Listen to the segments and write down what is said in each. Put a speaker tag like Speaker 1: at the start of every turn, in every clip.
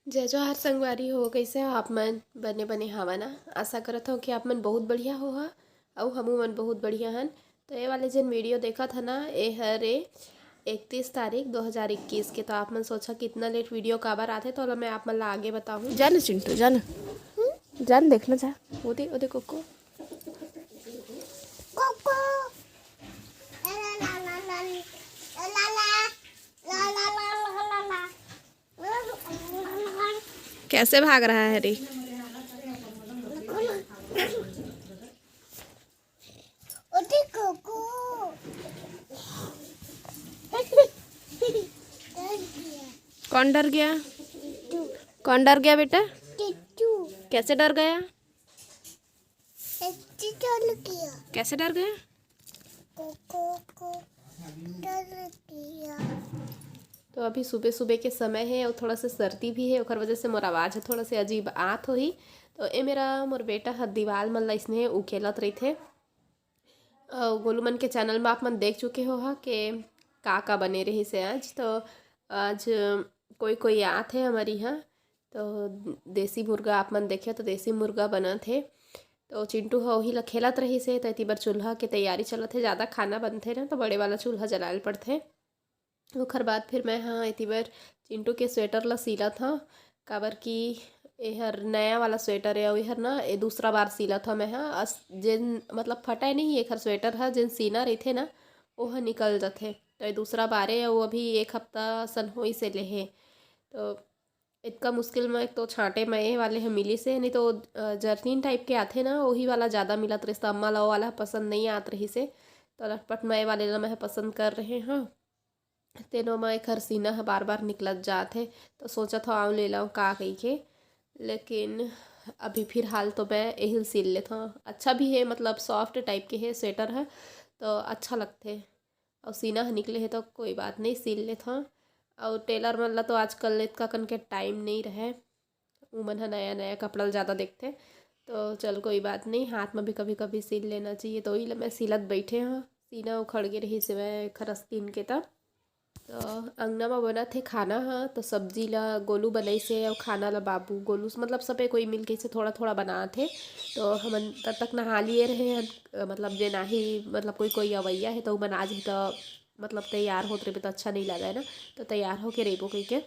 Speaker 1: जय जोहार संगवारी हो। कैसे हो आप मन? बने बने हवा ना। आशा करत हो कि आप मन बहुत बढ़िया हो हा। अउ हमू मन बहुत बढ़िया हन। तो ये वाले जिन वीडियो देखा था ना, ये हरे 31 तारीख 2021 के। तो आप मन सोचा कि इतना लेट वीडियो काबर आते, तो मैं आप मन ला आगे बताऊँ।
Speaker 2: जा ना चिंटू, जा ना, जा ना, देख लो, जा।
Speaker 1: ओदे ओदे कोको
Speaker 2: कैसे भाग रहा है हरी? कौन डर गया? कौन डर गया बेटा? कैसे डर गया? कैसे डर गया?
Speaker 1: तो अभी सुबह सुबह के समय है और थोड़ा सा सर्दी भी है, और वजह से मोर आवाज़ थोड़ा से अजीब आत होही। तो ये मोर बेटा हर दीवार मन ला इसने उकेलत रही थे। गोलू मन के चैनल में आप मन देख चुके हो हा कि का बने रही से आज। तो आज कोई कोई आत है हमारे यहाँ। तो देसी मुर्गा आप मन देखे तो देसी मुर्गा बना थे। तो चिंटू ह वही ला खेलत रही से। तो इति बर चूल्हा के तैयारी चलत है। ज़्यादा खाना बनथे ना तो बड़े वाला चूल्हा जलाल पड़थे। ओखर बाद फिर मैं हाँ इति बर चिंटू के स्वेटर ला सिलत हँ। काबर कि एहर नया वाला स्वेटर है, और एहर ना ये दूसरा बार सिलत हँ मैं हाँ। जिन मतलब फटाए नहीं एखर स्वेटर हा, जिन सीना रहीथे ना ओह निकल जाथे। तो ये दूसरा बार है, वो अभी 1 हफ्ता सन होई से लेहे। तो इतना मुश्किल में एक तो छाँटे मये वाले हैं मिली से, नहीं तो जर्नीन टाइप के आते ना वही वाला ज़्यादा मिलत रही। अम्मा ला वो वाला पसंद नहीं आत रही से। तो लटपट मये वाले ला मैं पसंद कर रहे हाँ। तेनो में एक सीना है बार बार निकलत जात है। तो सोचत हो आऊँ ले लाऊँ का कही के, लेकिन अभी फिलहाल तो मैं यही सिल लेता हूँ। अच्छा भी है, मतलब सॉफ्ट टाइप के है स्वेटर है तो अच्छा लगते। और सीना है निकले है तो कोई बात नहीं, सिल लेता हूँ। और टेलर मन ला तो आजकल इतना कन के टाइम नहीं रहे। वो मन नया नया कपड़ा ज़्यादा देखते। तो चल कोई बात नहीं, हाथ में भी कभी कभी सिल लेना चाहिए। तो वही मैं सिलत बैठे हाँ। सीना उखड़ गए रही से मैं खरस्तीन के तब। तो अंगना में बना थे खाना हाँ। तो सब्जी ला गोलू बनाई से, और खाना ला बाबू गोलू मतलब सबे कोई मिल के से थोड़ा थोड़ा बना थे। तो हम तब तक नहा लिए रहे हैं। मतलब जे नाही मतलब कोई कोई अवैया है तो मन आज भी तो मतलब तैयार होते रहे तो अच्छा नहीं लगा है ना। तो तैयार होके रेबो कही के।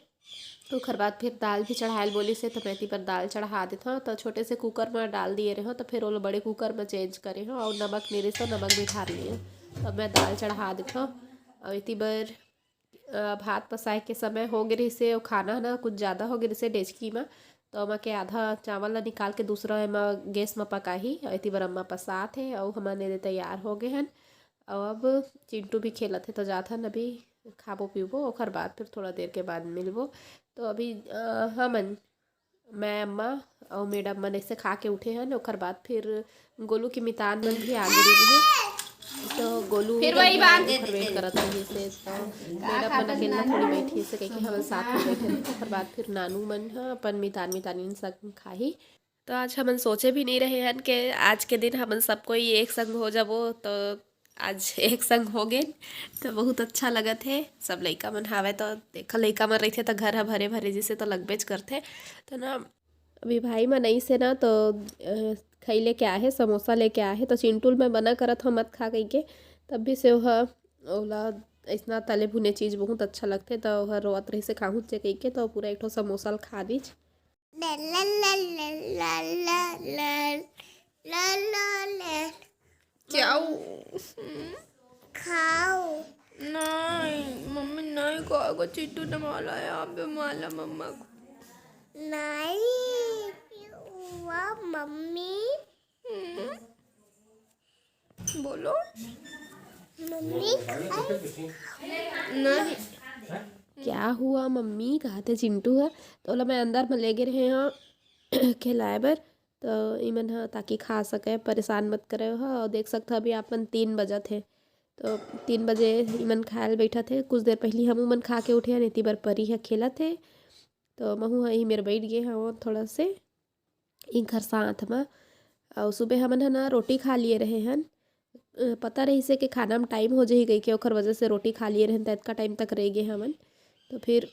Speaker 1: तो ओखर बाद फिर दाल भी चढ़ायल बोली से, तो मैं पर दाल चढ़ा देता हूँ। तो छोटे से कुकर में डाल दिए रहे हो, तो फिर वो बड़े कुकर में चेंज करे हो, और नमक मेरे से नमक भी ढार लिए। तो मैं दाल चढ़ा देता हूँ। और इतनी बार भात पसाए के समय हो गए रही से, और खाना ना कुछ ज़्यादा हो गए से डेचकी में। तो अम्मा के आधा चावल ला निकाल के दूसरा एमा गैस में पकाही। इतनी बार अम्मा पसात है और हमारे तैयार हो गए हैं। और अब चिंटू भी खेलत है तो जात हन अभी खाबो पीबो, ओखर बाद फिर थोड़ा देर के बाद मिलबो। तो अभी हमन मैं अम्मा और मैडम मन ऐसे खा के उठे हैं। ओखर बाद फिर गोलू की मितान मन भी आगे रही है। तो गोलू
Speaker 2: फिर वही बात
Speaker 1: ओखर वेट करत रही से। तो मैडम मन अकेला थोड़ी बैठी से कह के हम साथ में बैठे रहे। ओखर बाद फिर नानू मन ह अपन मितान संग खाही। तो आज हमन सोचे भी नहीं रहे हैं कि आज के दिन हमन सब कोई एक संग हो जाबो। तो आज एक संग हो गए तो बहुत अच्छा लगत है। सब लइका मन हावे तो देखा लइका मन रहिथे तो घर ह भरे भरे जैसे तो लगबेच करथे। तो ना अभी भाई मन आई से ना तो खई लेके आए है, समोसा लेके आए है। तो चिंटूल में मना करत हो मत खा कही के, तब भी से वह ओला इतना तले भुने चीज़ बहुत अच्छा लगते। तो वह रोत रही से खाहू से कही के, तो पूरा एक ठो समोसा ला खा दीज।
Speaker 2: क्या खाओ? नहीं मम्मी नहीं खाएगा। चिट्टू ने माला है, आप भी माला मम्मा को। नहीं हुआ मम्मी। बोलो मम्मी। नहीं
Speaker 1: क्या हुआ मम्मी? कहा थे चिंटू है तो ओला मैं अंदर में ले गए रहे हैं खिलाए बर। तो इमन हाँ ताकि खा सके, परेशान मत करे हो। और देख सकते अभी आपन 3 बजे थे। तो 3 बजे इमन खायल बैठा थे। कुछ देर पहले हम मन खा के उठे हैं, इतनी बार परी है खेला थे। तो महू ही मेरे बैठ गए हैं और थोड़ा से एक घर साथ में। और सुबह हमन है ना रोटी खा लिए रहे हैं। पता रही से कि खाना में टाइम हो जाही गई के, ओखर वजह से रोटी खा लिए रहे तो इतना टाइम तक रह गए हमन। तो फिर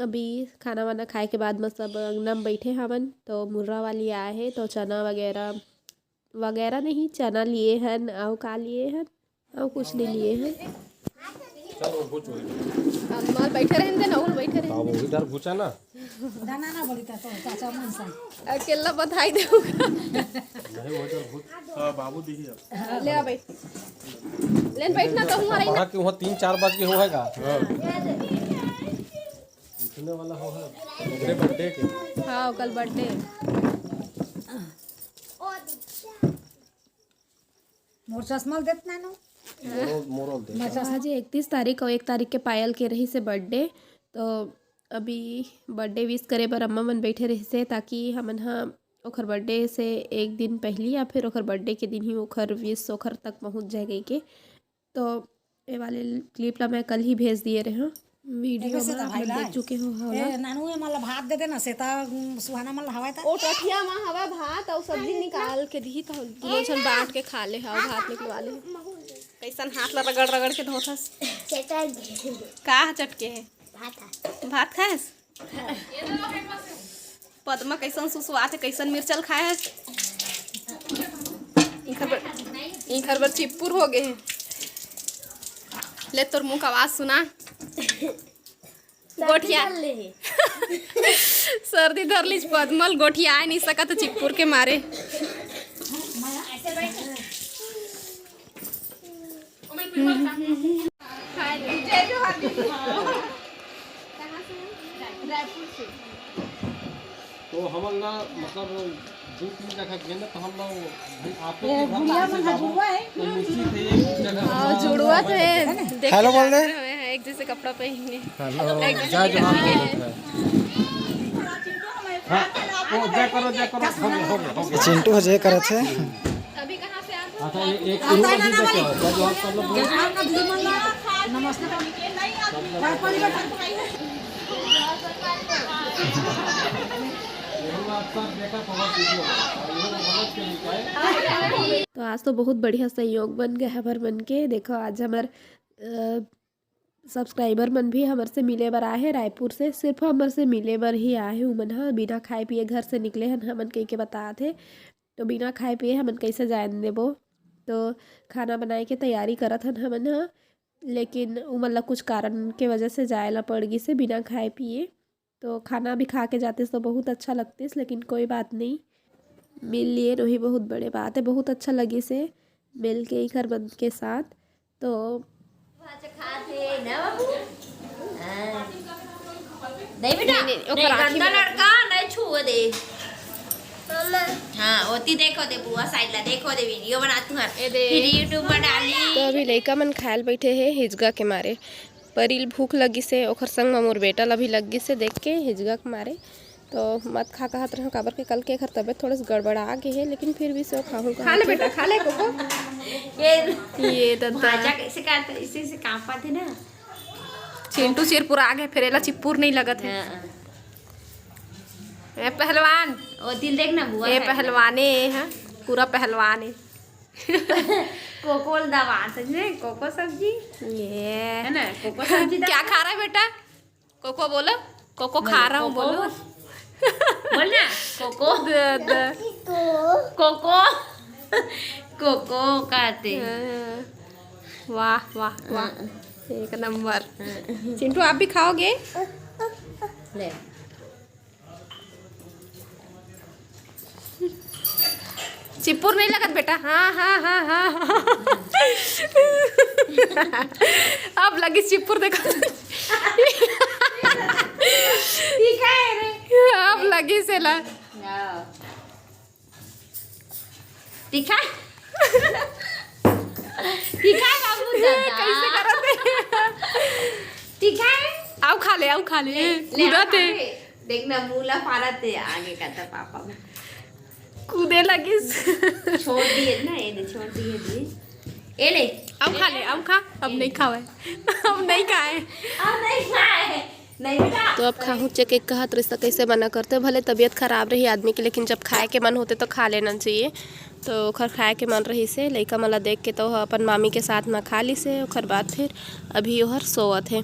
Speaker 1: अभी खाना वाना खाए के बाद में सब अंगना में बैठे हमन। तो मुर्रा वाली आए हैं तो चना वगैरह वगैरह नहीं, चना लिए हन और का लिए हन और कुछ नहीं लिए हैं। माल बैठे रहते ना, बैठे रहे
Speaker 3: वो इधर घुसा ना
Speaker 4: दाना ना बोली तो चाचा मन सा
Speaker 1: अकेला बताई दूंगा।
Speaker 3: नहीं वो इधर घुस। हां बाबू दी है
Speaker 1: ले आ बैठ, लेन बैठना तो हमारा
Speaker 3: वहां के वहां 3-4 बज के होएगा। उठने वाला हो है ओकरे बर्थडे के।
Speaker 1: हाँ कल बर्थडे।
Speaker 4: मोर चश्मा देत ना नो
Speaker 3: मोरल दे।
Speaker 1: आज 31 तारीख और 1 तारीख के पायल के रही से बर्थडे। तो अभी बर्थडे विश करे बर अम्मा मन बैठे रही से, ताकि हमन हाँ ओखर बर्थडे से एक दिन पहले या फिर ओखर बर्थडे के दिन ही ओखर विश ओखर तक पहुँच जाए गई के। तो ये वाले क्लिप ला मैं कल ही भेज दिए रहे हैं वीडियो में, आप लोग देख चुके हो होला।
Speaker 4: ए नानू ये मला भात दे देना सेता सुहाना मला हवाय ता
Speaker 1: ओ टठिया में हवा भात और सब्जी निकाल के दी तो दोनों जन बांट के खा ले। हाँ भात निकलवा ले। कैसन हाथ ला रगड़ रगड़ के धोथस का चटके है भात खास। पद्मा कैसन सुसुआत है, कैसन मिर्चल खाए है। इखर बर चिप्पुर हो गए हैं। ले तोर मुँह का आवाज सुना। गोठिया सर्दी धर लीज पद्मल, गोठिया आ नहीं सकत चिप्पुर के मारे।
Speaker 3: तो हम ना मतलब 2-3 जगह गए ना तो हम लोग आपके घर तो निश्चित है एक जगह
Speaker 1: जुड़वा थे।
Speaker 3: हेलो बोल दे।
Speaker 1: एक जैसे कपड़ा पहने।
Speaker 3: हेलो जय जोहार। हां ओ जय करो हो गया
Speaker 5: चिंटू जय करे थे।
Speaker 1: अभी कहाँ से आप?
Speaker 3: अच्छा एक जय जोहार कर लो।
Speaker 4: ना दी मन नमस्ते भाई पानी
Speaker 1: तो आज तो बहुत बढ़िया सहयोग बन गया है भर मन के। देखो आज हमार सब्सक्राइबर मन भी हमर से मिले बर आए हैं रायपुर से। सिर्फ हमर से मिले बर ही आए हैं। उमन हा बिना खाए पिए घर से निकले हन, हमन कह के बता थे। तो बिना खाए पिए हमन कैसे जान देबो। तो खाना बनाए के तैयारी करत हन हमन हा, लेकिन उमन ला कुछ कारण के वजह से जाए ला पड़ गई से बिना खाए पिए। तो खाना भी खा के जाते तो बहुत अच्छा लगते, लेकिन कोई बात नहीं, मिल लिए वही बहुत बड़े बात है। बहुत अच्छा लगे से मिल के घर बंद के साथ। तो
Speaker 6: नहीं बेटा नहीं गंदा लड़का नहीं छुओ दे। हाँ ओती देखो दे बुआ साइड ला देखो दे वीडियो बना तू हर फिर यूट्यूब में डाली।
Speaker 1: तो अभी लड़का मन खायल बैठे है हिजगा के मारे। परिल भूख लगी से ओखर संग मोर बेटा ला भी लगी से देख के हिजगा के मारे। तो मत खा कहत रहा काबर के कल के घर तबियत थोड़ा सा गड़बड़ा गए है, लेकिन फिर भी से खाऊं। खा ले बेटा खा ले कोको। ये दद्दा
Speaker 6: भाजा कैसे करता इसी से काम पाते ना।
Speaker 1: चिंटू सिरपुर आ गए, फिर एला चिप्पुर नहीं लगत है। ए पहलवान
Speaker 6: ओ दिल देखना बुआ
Speaker 1: ये पहलवाने है, पूरा पहलवान है।
Speaker 6: कोको दवा समझे कोको सब्जी
Speaker 1: ये
Speaker 6: है ना कोको सब्जी
Speaker 1: क्या खा रहा है बेटा? कोको बोलो। कोको खा रहा हूँ बोलो।
Speaker 6: बोल ना कोको कोको कोको कहते।
Speaker 1: वाह वाह वाह एक नंबर। चिंटू आप भी खाओगे?
Speaker 6: ले
Speaker 1: चिप्पुर नहीं लगत बेटा। हाँ हाँ हाँ हाँ अब लगी चिप्पुर देखो।
Speaker 6: ठीक है रे
Speaker 1: अब लगी से ला
Speaker 6: ठीक है ठीक है बाबू
Speaker 1: कैसे करते
Speaker 6: ठीक है
Speaker 1: आओ खा ले कूदते
Speaker 6: देखना मूला फाड़ते आगे का था पापा
Speaker 1: कूदे लगी।
Speaker 6: छोड़ दिए ना ये छोड़ दिए ये ले
Speaker 1: अब खा ले अब खा। अब नहीं खावे अब नहीं खाए
Speaker 6: अब नहीं खाए नहीं बेटा।
Speaker 1: तो अब खाऊँ चेक कहत रिश्ता कैसे बना करते। भले तबीयत खराब रही आदमी की, लेकिन जब खाए के मन होते तो खा लेना चाहिए। तो ओखर खाए के मन रही से लइका मला देख के तो अपन मामी के साथ में खा ली से। ओखर बाद फिर अभी ओहर सोवत है।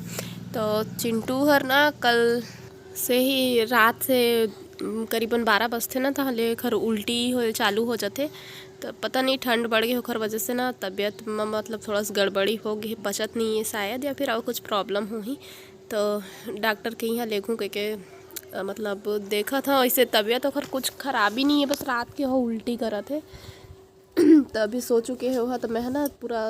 Speaker 1: तो चिंटू हर ना कल से ही रात से करीबन 12 बजते ना तो हले खर उल्टी हो चालू हो जाते। तो पता नहीं ठंड बढ़ गई होकर वजह से ना तबीयत में मतलब थोड़ा सा गड़बड़ी हो गई, बचत नहीं है शायद, या फिर और कुछ प्रॉब्लम हो ही। तो डॉक्टर के यहाँ लेखूँ के मतलब देखा था, वैसे तबीयत ओकर कुछ खराब ही नहीं है, बस रात के हो उल्टी करा थे। तो अभी सो चुके हो तो मैं ना पूरा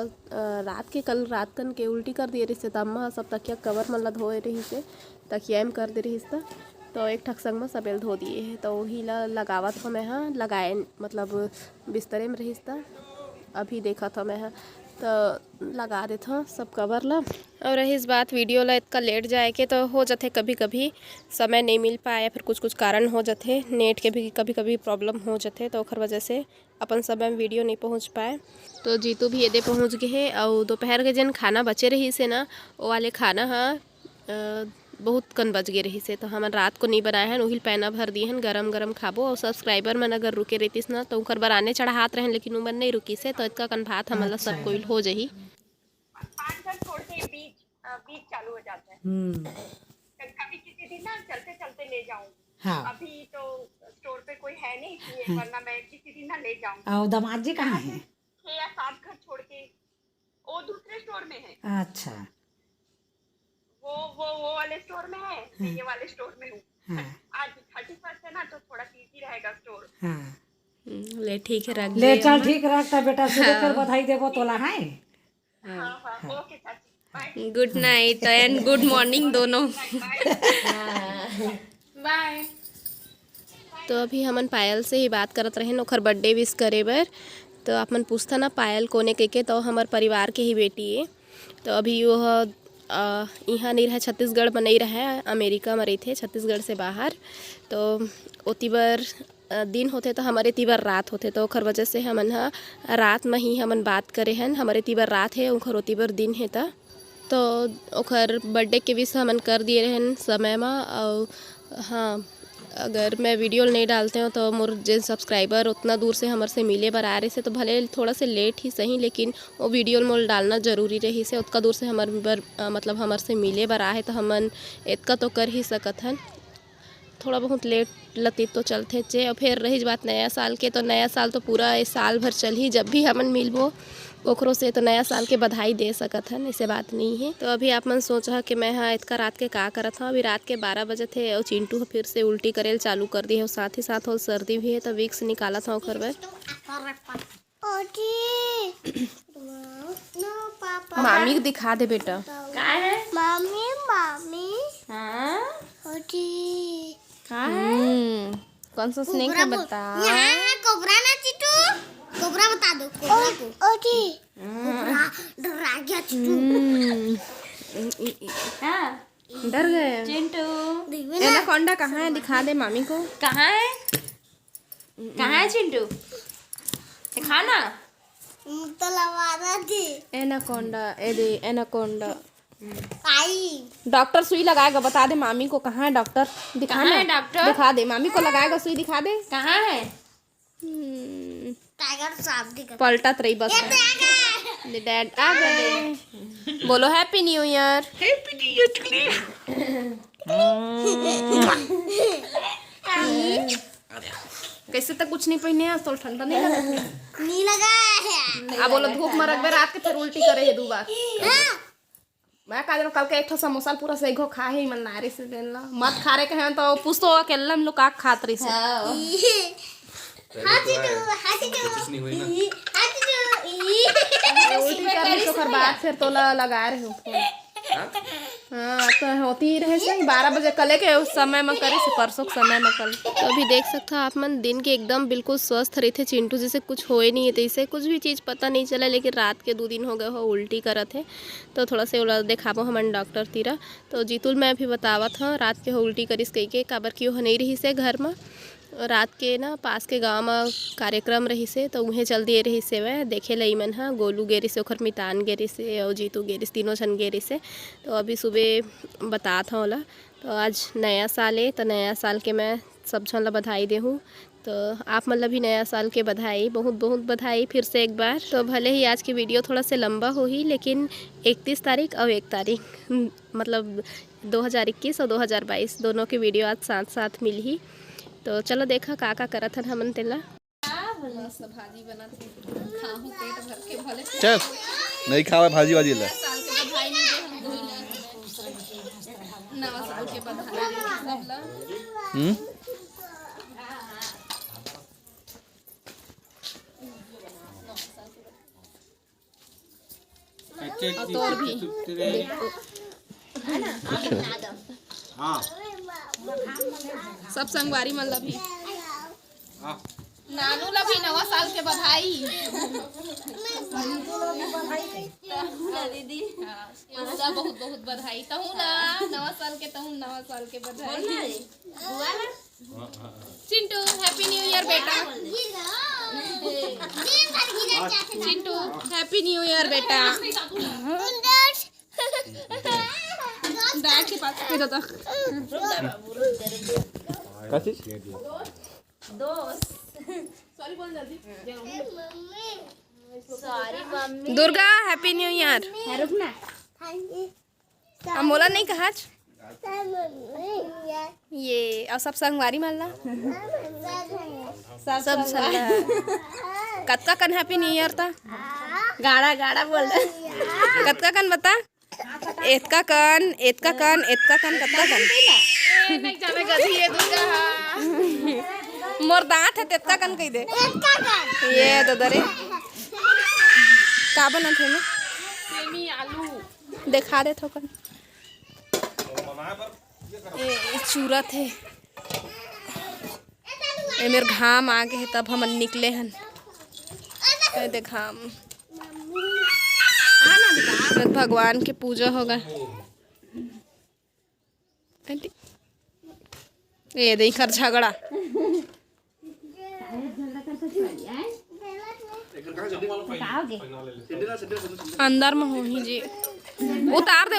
Speaker 1: रात के कल रात तन के उल्टी कर दिए रही से, तम्मा सब तकिया कवर मतलब धोए रही से, तकिया में कर दे रही था। तो एक ठक संग में सबेल धो दिए है, तो वही लगावत हो मैं हाँ लगाए मतलब बिस्तरे में रही था। अभी देखा था मैं हाँ तो लगा देता हूँ सब कवर ला। और रही इस बात वीडियो ला इतना लेट जाए के तो हो जाते कभी कभी समय नहीं मिल पाया, फिर कुछ कारण हो जाते, नेट के भी कभी कभी प्रॉब्लम हो जाते, तो ओखर वजह से अपन समय में वीडियो नहीं पहुंच पाए। तो जीतू भी येदे पहुंच गए है। और दोपहर के जन खाना बचे रही से ना वो वाले खाना हाँ बहुत कन बच गए रही से, तो हम रात को नहीं बनाए हैं, वही पैना भर दिए हैं, गरम गरम खाबो। और सब्सक्राइबर मन अगर रुके रहतीस ना तो उनकर बराने चढ़ात रहे, लेकिन उमन नहीं रुकी से, तो इतना कन भात हमला सब कोई हो जाही।
Speaker 5: 5 घंटे छोड़ के बीच चालू हो जाता है। कभी किसी दिन ना चलते चलते ले जाऊं। हाँ। अभी तो स्टोर पे कोई है नहीं, इसलिए वरना मैं किसी दिन ना ले जाऊं। और दामाद जी कहाँ है? 6 या 7 घर छोड़ के वो दूसरे स्टोर में है। अच्छा, वो वाले स्टोर में है, मैं ये वाले स्टोर में हूँ। आज 31 है ना, तो थोड़ा बिजी रहेगा स्टोर।
Speaker 1: ले ठीक है रख
Speaker 4: ले, चल ठीक रखता बेटा, सुबह फिर बधाई देबो तोला है।
Speaker 5: ओके चाची,
Speaker 2: good night and good morning दोनों।
Speaker 1: बाय। तो अभी हमन पायल से ही बात करत रहे ओखर बर्थडे विश करे बर। तो आपन पूछता ना पायल कोने के, तो हमार परिवार के ही बेटी है। तो अभी वो यहाँ नहीं रहे, छत्तीसगढ़ में नहीं रहे, अमेरिका में रही थे, छत्तीसगढ़ से बाहर। तो ओती बार दिन होते तो हमारे तीबर रात होते, तो ओखर वजह से हमन हा रात में ही हमन बात करे हैं। हमारे तीबर रात है, ओखर ओतीबर दिन है। तो ओखर बर्थडे के विश हमन कर दिए रहन समय में। और हाँ, अगर मैं वीडियो नहीं डालते हूँ तो मोर जिन सब्सक्राइबर उतना दूर से हमारे से मिले बर आ रहे से, तो भले थोड़ा से लेट ही सही, लेकिन वो वीडियो मोल डालना ज़रूरी रही से। उतना दूर से हमारे बर मतलब हमारे से मिले बर आए, तो हमन इतना तो कर ही सकत हन। थोड़ा बहुत लेट लतीत तो चलते चे। और फिर रही बात नया साल के, तो नया साल तो पूरा इस साल भर चल ही, जब भी हमन मिलबो ओकरों से तो नया साल के बधाई दे सकत हन, ऐसे बात नहीं है। तो अभी आप मन सोचा कि मैं हाँ इतना रात के का करत हूँ। अभी रात के 12 बजे थे और चिंटू फिर से उल्टी करेल चालू कर दी है, और साथ ही साथ और सर्दी भी है, तो विक्स निकाला था ओखर बर। मामी को दिखा दे बेटा।
Speaker 2: का है
Speaker 6: मामी
Speaker 2: हाँ
Speaker 6: का
Speaker 2: है? कौन सा स्नेक है बता।
Speaker 6: कोबरा ना चिटू, कोबरा बता दो कोबरा को। ओके कोबरा डरा गया चिटू।
Speaker 2: डर गए
Speaker 6: चिंटू।
Speaker 2: एनाकोंडा कहाँ है? दिखा दे मामी को।
Speaker 6: कहाँ है? कहाँ है चिंटू? दिखा ना। तो लवाना थी
Speaker 2: एनाकोंडा, ए दे एनाकोंडा।
Speaker 6: आई
Speaker 2: डॉक्टर सुई लगाएगा, बता दे मामी को कहाँ है डॉक्टर। दिखा
Speaker 6: कहाँ
Speaker 2: ना
Speaker 6: है डॉक्टर?
Speaker 2: दिखा दे मामी को, लगाएगा सुई, दिखा दे।
Speaker 6: कहाँ है? टाइगर साहब दिखा।
Speaker 2: पलटत रही बस। डैड आ गए। बोलो happy new year.
Speaker 6: Happy new year.
Speaker 2: कैसे तक कुछ नहीं पहने हैं, तो ठंडा नहीं लगा।
Speaker 6: नहीं लगा है।
Speaker 2: अब बोलो धूप में रख दे, रात के फिर उल्टी करे है 2 बार। मैं कह कल के एक ठो समोसा पूरा सही घो खा ही मन नारे से देन ला मत खा रे कहे तो पूछतो अकेला हम लोग का खात रही से।
Speaker 3: कुछ नहीं हुई ना।
Speaker 2: उल्टी करने तो कर बाद फिर तोला लगा रहे हो फोन। हाँ तो होती ही रहे से 12 बजे कल के उस समय में करे से परसों के समय में कल।
Speaker 1: तो अभी देख सकते हो आप मन दिन के एकदम बिल्कुल स्वस्थ रहे थे। चिंटू जैसे कुछ होए नहीं है, तो इसे कुछ भी चीज़ पता नहीं चला, लेकिन रात के 2 दिन हो गए हो उल्टी करत है। तो थोड़ा से उला दिखाबो हमन डॉक्टर तीरा। तो जीतुल मैं अभी बतावत हूँ रात के हो उल्टी करिस कही के काबर क्यों नहीं रही से घर में। रात के ना पास के गांव में कार्यक्रम रही से, तो उन्हें चल दिए रही से वह देखे लई मन हाँ गोलू गेरी से, ओखर मितान गेरी से और जीतू गेरी से, तीनों जन गेरी से। तो अभी सुबह बतात हूँ ओला। तो आज नया साल है, तो नया साल के मैं सब झन ला बधाई देहूँ। तो आप मतलब भी नया साल के बधाई, बहुत बहुत बधाई फिर से एक बार। तो भले ही आज की वीडियो थोड़ा से लंबा हो ही, लेकिन 31 तारीख और 1 तारीख मतलब 2021 और 2022 दोनों की वीडियो आज साथ साथ मिल ही। तो चलो देखा का करत हन हमन तेला। भाजी बना खाहू पेट भर के भले
Speaker 7: चल नहीं खावा भाजी वाजी ला
Speaker 1: साल के बधाई नहीं दे हम नवा साल के बधाई दे सब ला। और भी सब संगवारी मन ला भी नानू ला भी नवा साल के बधाई दीदी बहुत बहुत बधाई। तहूँ ना नवा साल के बधाई। चिंटू हैप्पी न्यू ईयर बेटा। चिंटू हैप्पी न्यू ईयर बेटा। डैड के पास इधर तक दुर्गा हैप्पी न्यू ईयर। हम बोला नहीं कहा ये और सब संगवारी माला सब कतका कन हैप्पी न्यू ईयर था। गाड़ा गाड़ा बोल कतका कन बता। एतका कन कतका कन नहीं जाने गधी ये दुर्गा मोर दांत है तेतका कन कह दे ये तो दरे का बना थे में सेमी आलू दिखा दे थोकन ये चूरा थे ये मेरे घाम आ गए तब हम निकले हन दे घाम भगवान के पूजा होगा। ये देखकर झगड़ा अंदर में हो ही जी उतार दे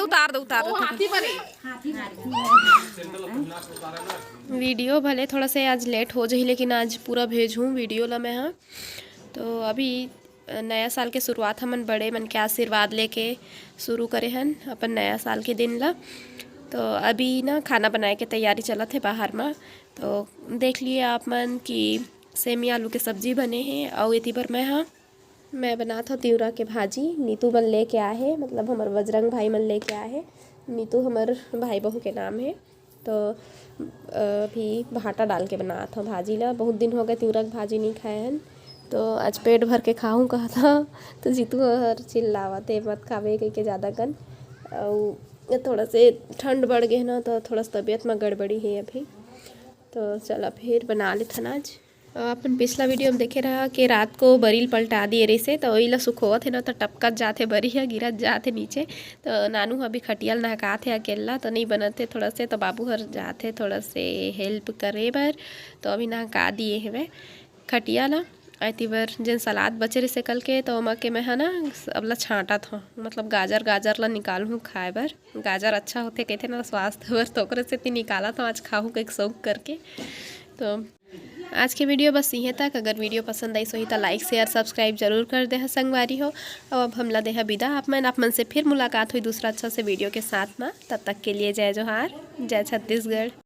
Speaker 1: वीडियो भले थोड़ा से आज लेट हो जाए लेकिन आज पूरा भेजूँ वीडियो ला मैं। हाँ तो अभी नया साल के शुरुआत हमन बड़े मन के आशीर्वाद लेके शुरू करे हन अपन नया साल के दिन ला। तो अभी ना खाना बनाए के तैयारी चलत है बाहर में। तो देख लिए आप मन कि सेमी आलू के सब्जी बने हैं और इतनी बार मैं बनात हूँ तिउरा के भाजी। नीतू मन लेके आए है मतलब हमारे बजरंग भाई मन लेके आए है। नीतू हमारे भाई बहू के नाम है। तो अभी भाटा डाल के बनात हूँ भाजी ला। बहुत दिन हो गए तिउरा के भाजी नहीं खाए हैं तो आज पेट भर के खाऊँ कहा था। तो जीतू हर चिल्लावत है मत खावे कह के ज़्यादा कन और थोड़ा से ठंड बढ़ गए ना तो थोड़ा सा तबीयत में गड़बड़ी है अभी। तो चलो फिर बना ले था आज। अपन पिछला वीडियो में देखे रहा कि रात को बरील पलटा दिए रही से तो वही ला सुखोत है ना तो टपकत जाते बरिया गिरत जाते नीचे। तो नानू अभी खटियाल नहकाते अकेला तो नहीं बनते थोड़ा से तो बाबू हर जाते थोड़ा से हेल्प करे बर। तो अभी नहका दिए है खटिया ला। आती बार जिन सलाद बचे रही से कल के तो ओमा के मैं है ना अब ला छाँटा था मतलब गाजर ला निकालूँ खाए बर। गाजर अच्छा होते कहते ना स्वास्थ्य बर तो से निकाला था आज खाऊँ एक शौक करके। तो आज के वीडियो बस यहीं तक। अगर वीडियो पसंद आई सो तो लाइक शेयर सब्सक्राइब जरूर कर दे संगवारी हो। अब हमला देहा विदा आप मन से फिर मुलाकात हुई दूसरा अच्छा से वीडियो के साथ में। तब तक के लिए जय जोहार जय छत्तीसगढ़।